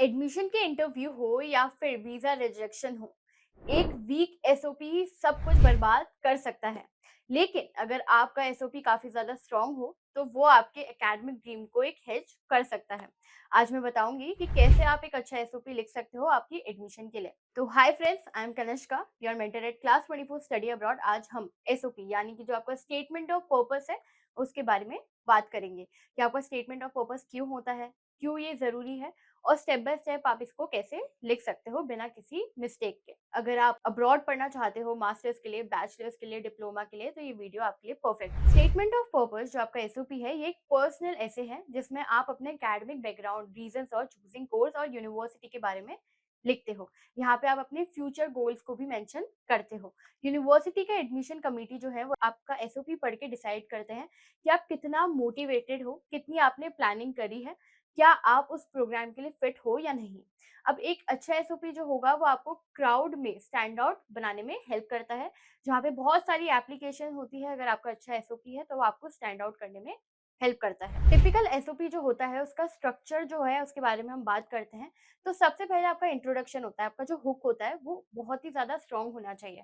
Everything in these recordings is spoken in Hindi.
एडमिशन के इंटरव्यू हो या फिर वीजा रिजेक्शन हो, एक वीक एसओपी सब कुछ बर्बाद कर सकता है। लेकिन अगर आपका एसओपी काफी ज्यादा स्ट्रांग हो तो वो आपके एकेडमिक ड्रीम को एक हेज कर सकता है। आज मैं बताऊंगी कि कैसे आप एक अच्छा एसओपी लिख सकते हो आपकी एडमिशन के लिए। तो hi friends, I am Kanishka, your mentor at class 24 study abroad. आज हम एसओपी यानी कि जो आपका स्टेटमेंट ऑफ पर्पस है उसके बारे में बात करेंगे कि आपका स्टेटमेंट ऑफ पर्पस क्यों होता है, क्यों ये जरूरी है और स्टेप बाय स्टेप आप इसको कैसे लिख सकते हो बिना किसी मिस्टेक के। अगर आप अब्रॉड पढ़ना चाहते हो मास्टर्स के लिए, बैचलर्स के लिए, डिप्लोमा के लिए, तो ये वीडियो आपके लिए परफेक्ट है। स्टेटमेंट ऑफ पर्पस जो आपका एसओपी है, ये एक पर्सनल ऐसे है जिसमें आप अपने एकेडमिक बैकग्राउंड, रीजंस और चूजिंग कोर्स और यूनिवर्सिटी के बारे में लिखते हो। यहाँ पे आप अपने फ्यूचर गोल्स को भी मेंशन करते हो। यूनिवर्सिटी का एडमिशन कमेटी जो है वो आपका एसओपी पढ़ के डिसाइड करते हैं कि आप कितना मोटिवेटेड हो, कितनी आपने प्लानिंग करी है, क्या आप उस प्रोग्राम के लिए फिट हो या नहीं। अब एक अच्छा एसओपी जो होगा वो आपको क्राउड में स्टैंड आउट बनाने में हेल्प करता है। जहाँ पे बहुत सारी एप्लीकेशन होती है, अगर आपका अच्छा एसओपी है तो वो आपको स्टैंड आउट करने में हेल्प करता है। टिपिकल एसओपी जो होता है उसका स्ट्रक्चर जो है उसके बारे में हम बात करते हैं। तो सबसे पहले आपका इंट्रोडक्शन होता है, आपका जो हुक होता है वो बहुत ही ज्यादा स्ट्रांग होना चाहिए।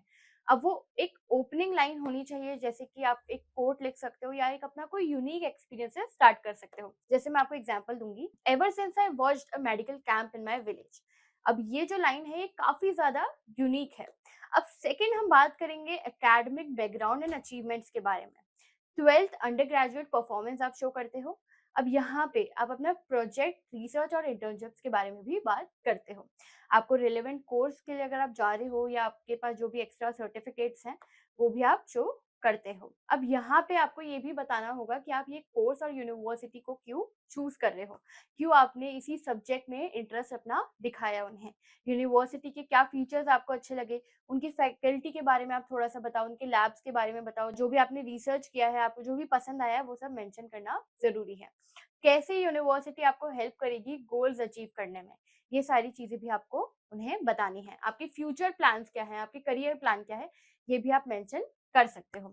अब वो एक ओपनिंग लाइन होनी चाहिए, जैसे कि आप एक कोट लिख सकते हो या एक अपना कोई यूनिक एक्सपीरियंस से स्टार्ट कर सकते हो। जैसे मैं आपको एग्जांपल दूंगी, ever since I watched a medical camp in my village. अब ये जो लाइन है ये काफी ज्यादा यूनिक है। अब सेकंड हम बात करेंगे एकेडमिक बैकग्राउंड एंड अचीवमेंट्स के बारे में। 12th अंडर ग्रेजुएट परफॉर्मेंस आप शो करते हो। अब यहाँ पे आप अपना प्रोजेक्ट, रिसर्च और इंटर्नशिप्स के बारे में भी बात करते हो। आपको रिलेवेंट कोर्स के लिए अगर आप जा रहे हो या आपके पास जो भी एक्स्ट्रा सर्टिफिकेट्स हैं वो भी आप शो करते हो। अब यहाँ पे आपको ये भी बताना होगा कि आप ये कोर्स और यूनिवर्सिटी को क्यों चूज कर रहे हो, क्यों आपने इसी सब्जेक्ट में इंटरेस्ट अपना दिखाया उन्हें, यूनिवर्सिटी के क्या फीचर्स आपको अच्छे लगे, उनकी फैकल्टी के बारे में आप थोड़ा सा बताओ, उनके लैब्स के बारे में बताओ, जो भी आपने रिसर्च किया है, आपको जो भी पसंद आया है वो सब मेंशन करना जरूरी है। कैसे यूनिवर्सिटी आपको हेल्प करेगी गोल्स अचीव करने में, ये सारी चीजें भी आपको उन्हें बतानी है। आपके फ्यूचर प्लान्स क्या है, आपके करियर प्लान क्या है, ये भी आप मेंशन कर सकते हो।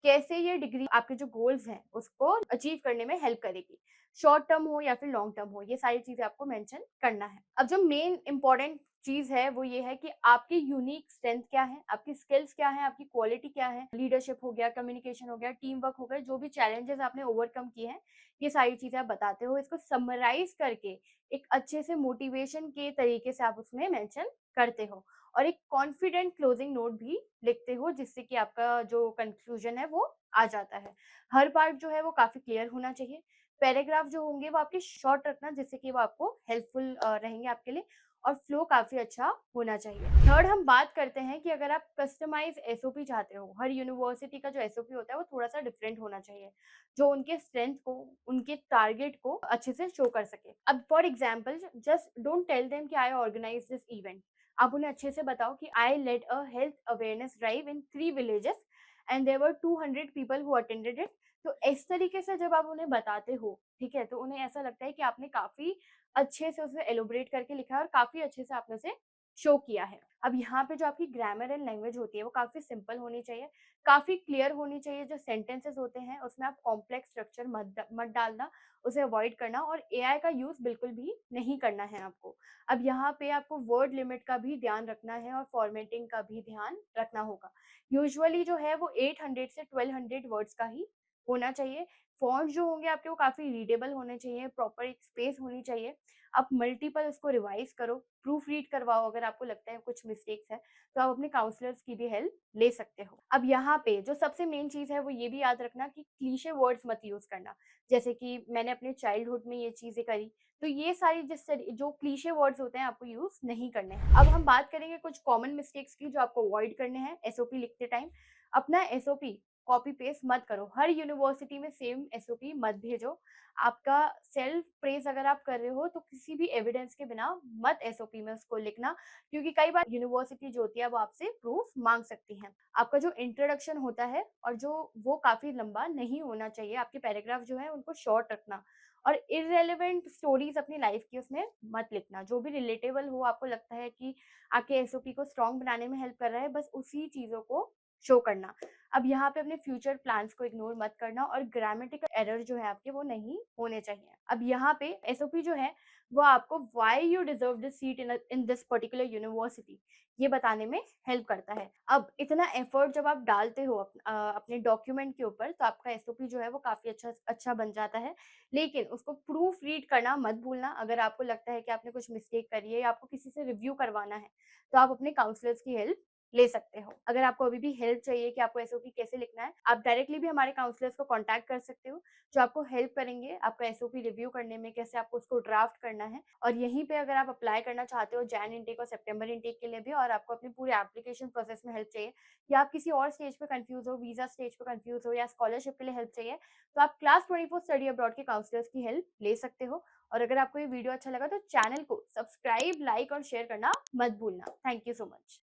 कैसे ये डिग्री आपके जो गोल्स हैं उसको अचीव करने में हेल्प करेगी, शॉर्ट टर्म हो या फिर लॉन्ग टर्म हो, ये सारी चीजें आपको मेंशन करना है। अब जो मेन इंपॉर्टेंट चीज है वो ये है कि आपकी यूनिक स्ट्रेंथ क्या है, आपकी स्किल्स क्या है, आपकी क्वालिटी क्या है। लीडरशिप हो गया, कम्युनिकेशन हो गया, टीम वर्क हो गया, जो भी चैलेंजेस आपने ओवरकम किए हैं, ये सारी चीजें आप बताते हो। इसको समराइज करके एक अच्छे से मोटिवेशन के तरीके से आप उसमें मेंशन करते हो और एक कॉन्फिडेंट क्लोजिंग नोट भी लिखते हो, जिससे कि आपका जो कंक्लूजन है वो आ जाता है। हर पार्ट जो है वो काफी क्लियर होना चाहिए। पैराग्राफ जो होंगे वो आपके शॉर्ट रखना, जिससे कि वो आपको हेल्पफुल रहेंगे आपके लिए, और फ्लो काफी अच्छा होना चाहिए। थर्ड हम बात करते हैं कि अगर आप कस्टमाइज एसओपी चाहते हो, हर यूनिवर्सिटी का जो एसओपी होता है वो थोड़ा सा डिफरेंट होना चाहिए, जो उनके स्ट्रेंथ को, उनके टारगेट को अच्छे से शो कर सके। अब for example, just don't tell them कि आई ऑर्गेनाइज दिस इवेंट। आप उन्हें अच्छे से बताओ कि I led a health awareness drive in 3 villages and there were 200 people who attended it. तो इस तरीके से जब आप उन्हें बताते हो, ठीक है, तो उन्हें ऐसा लगता है कि आपने काफी अच्छे से उसे एलोबरेट करके लिखा है और काफी अच्छे से आपने उसे शो किया है। अब यहाँ पे जो आपकी ग्रामर एंड लैंग्वेज होती है वो काफी सिंपल होनी चाहिए, काफी क्लियर होनी चाहिए। जो सेंटेंसेस होते हैं उसमें आप कॉम्प्लेक्स स्ट्रक्चर मत डालना, उसे अवॉइड करना, और एआई का यूज बिल्कुल भी नहीं करना है आपको। अब यहाँ पे आपको वर्ड लिमिट का भी ध्यान रखना है और फॉर्मेटिंग का भी ध्यान रखना होगा। यूजुअली जो है वो 800 से 1200 वर्ड्स का ही होना चाहिए। फॉन्ट जो होंगे आपके वो काफी रीडेबल होने चाहिए, प्रॉपर एक स्पेस होनी चाहिए। आप मल्टीपल इसको रिवाइज करो, प्रूफ रीड करवाओ। अगर आपको लगता है कुछ मिस्टेक्स है तो आप अपने काउंसलर्स की भी हेल्प ले सकते हो। अब यहाँ पे जो सबसे मेन चीज है वो ये भी याद रखना कि क्लीशे वर्ड्स मत यूज करना। जैसे कि मैंने अपने चाइल्डहुड में ये चीजें करी, तो ये सारी जो क्लीशे वर्ड्स होते हैं आपको यूज नहीं करने हैं। अब हम बात करेंगे कुछ कॉमन मिस्टेक्स की जो आपको अवॉइड करने हैं एसओपी लिखते टाइम। अपना एसओपी कॉपी पेस्ट मत करो, हर यूनिवर्सिटी में सेम एसओपी मत भेजो। आपका सेल्फ प्रेज अगर आप कर रहे हो तो किसी भी एविडेंस के बिना मत एसओपी में उसको लिखना, क्योंकि कई बार यूनिवर्सिटी जो होती है वो आपसे प्रूफ मांग सकती है। आपका जो इंट्रोडक्शन होता है और जो वो काफी लंबा नहीं होना चाहिए। आपके पैराग्राफ जो है उनको शॉर्ट रखना, और इररेलेवेंट स्टोरीज अपनी लाइफ की उसमें मत लिखना। जो भी रिलेटेबल हो, आपको लगता है कि आपके एसओपी को स्ट्रॉन्ग बनाने में हेल्प कर रहा है, बस उसी चीजों को शो करना। अब यहाँ पे अपने फ्यूचर प्लान्स को इग्नोर मत करना और ग्रामेटिकल एरर जो है आपके वो नहीं होने चाहिए। अब यहाँ पे एसओपी जो है वो आपको why you deserve this seat in this particular university ये बताने में हेल्प करता है। अब इतना एफर्ट जब आप डालते हो अपने डॉक्यूमेंट के ऊपर तो आपका एसओपी जो है वो काफ़ी अच्छा अच्छा बन जाता है। लेकिन उसको प्रूफ रीड करना मत भूलना। अगर आपको लगता है कि आपने कुछ मिस्टेक करी है या आपको किसी से रिव्यू करवाना है, तो आप अपने काउंसलर्स की हेल्प ले सकते हो। अगर आपको अभी भी हेल्प चाहिए कि आपको एसओपी कैसे लिखना है, आप डायरेक्टली भी हमारे काउंसलर्स को कॉन्टैक्ट कर सकते हो, जो आपको हेल्प करेंगे आपका एसओपी रिव्यू करने में, कैसे आपको उसको ड्राफ्ट करना है। और यहीं पे अगर आप अप्लाई करना चाहते हो जैन इनटेक और सितंबर इनटेक के लिए भी और आपको अपने पूरे एप्लीकेशन प्रोसेस में हेल्प चाहिए या आप किसी और स्टेज पे कन्फ्यूज़ हो, वीज़ा स्टेज पे कन्फ्यूज़ हो या स्कॉलरशिप के लिए हेल्प चाहिए, तो आप क्लास 24 स्टडी अब्रॉड के काउंसलर्स की हेल्प ले सकते हो। और अगर आपको ये वीडियो अच्छा लगा तो चैनल को सब्सक्राइब, लाइक और शेयर करना मत भूलना। Thank you so much.